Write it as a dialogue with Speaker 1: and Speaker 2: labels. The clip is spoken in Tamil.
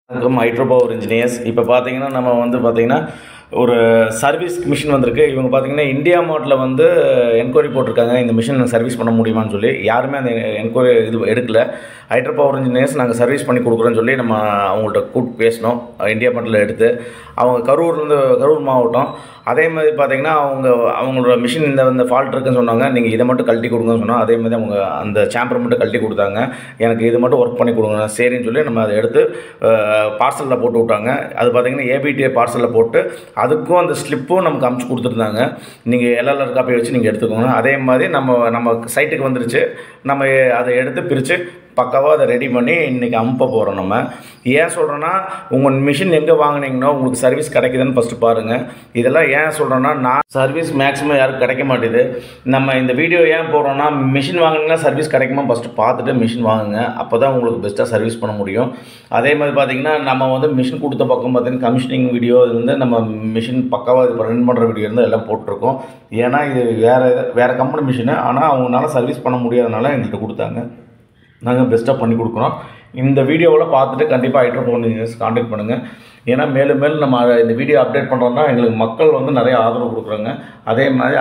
Speaker 1: ஹைட்ரோ பவர் இன்ஜினியர்ஸ் இப்போ பார்த்தீங்கன்னா நம்ம வந்து பார்த்தீங்கன்னா ஒரு சர்வீஸ் மிஷின் வந்திருக்கு. இவங்க பார்த்தீங்கன்னா இந்தியா மார்ட்டில் வந்து என்கொயரி போட்டிருக்காங்க, இந்த மிஷின் சர்வீஸ் பண்ண முடியுமான்னு சொல்லி. யாருமே அந்த என்கொயரி இது எடுக்கல. ஹைட்ரோ பவர் இன்ஜினியர்ஸ் நாங்கள் சர்வீஸ் பண்ணி கொடுக்குறோன்னு சொல்லி நம்ம அவங்கள்ட்ட கூப்பிட்டு பேசினோம். இந்தியா மார்ட்டில் எடுத்து அவங்க கரூர் மாவட்டம். அதே மாதிரி பார்த்தீங்கன்னா அவங்களோட மிஷின் இந்த ஃபால்ட் இருக்குன்னு சொன்னாங்க. நீங்கள் இதை மட்டும் கழட்டி கொடுங்கன்னு சொன்னால், அதே மாதிரி அவங்க அந்த சாம்பரை மட்டும் கழட்டி கொடுத்தாங்க. எனக்கு இது மட்டும் ஒர்க் பண்ணி கொடுங்க சரின்னு சொல்லி நம்ம அதை எடுத்து பார்சலில் போட்டு விட்டாங்க. அது பார்த்தீங்கன்னா ஏபிடிஏ பார்சலில் போட்டு அதுக்கும் அந்த ஸ்லிப்பும் நமக்கு அமுச்சு கொடுத்துருந்தாங்க. நீங்கள் எல்எல்ஆர் காப்பி வச்சு நீங்கள் எடுத்துக்கோங்க. அதே மாதிரி நம்ம சைட்டுக்கு வந்துருச்சு. நம்ம அதை எடுத்து பிரித்து பக்காவாக அதை ரெடி பண்ணி இன்றைக்கி அனுப்ப போகிறோம். நம்ம ஏன் சொல்கிறேன்னா, உங்கள் மிஷின் எங்கே வாங்கினீங்கன்னா உங்களுக்கு சர்வீஸ் கிடைக்குதுன்னு ஃபஸ்ட்டு பாருங்கள். இதெல்லாம் ஏன் சொல்கிறேன்னா, நான் சர்வீஸ் மேக்ஸிமம் யாருக்கும் கிடைக்க மாட்டேது. நம்ம இந்த வீடியோ ஏன் போடுறோன்னா, மிஷின் வாங்கினீங்கன்னா சர்வீஸ் கிடைக்குமா ஃபஸ்ட்டு பார்த்துட்டு மிஷின் வாங்குங்க. அப்போ தான் உங்களுக்கு பெஸ்ட்டாக சர்வீஸ் பண்ண முடியும். அதே மாதிரி பார்த்திங்கன்னா, நம்ம வந்து மிஷின் கொடுத்த பக்கம் பார்த்திங்கன்னா கமிஷனிங் வீடியோ இருந்து நம்ம மிஷின் பக்காவாக இது ரன் பண்ணுற வீடியோ இருந்து எல்லாம் போட்டிருக்கோம். ஏன்னா இது வேறு கம்பெனி மிஷினு, ஆனால் அவங்களால சர்வீஸ் பண்ண முடியாதனால எங்கள்கிட்ட கொடுத்தாங்க. நாங்கள் பெஸ்ட்டாக பண்ணி கொடுக்குறோம். இந்த வீடியோவில் பார்த்துட்டு கண்டிப்பாக ஹைட்ரோ பவர் இன்ஜினியர்ஸ் கான்டாக்ட் பண்ணுங்கள். ஏன்னா மேலும் நம்ம இந்த வீடியோ அப்டேட் பண்ணுறோன்னா எங்களுக்கு மக்கள் வந்து நிறைய ஆதரவு கொடுக்குறாங்க. அதே மாதிரி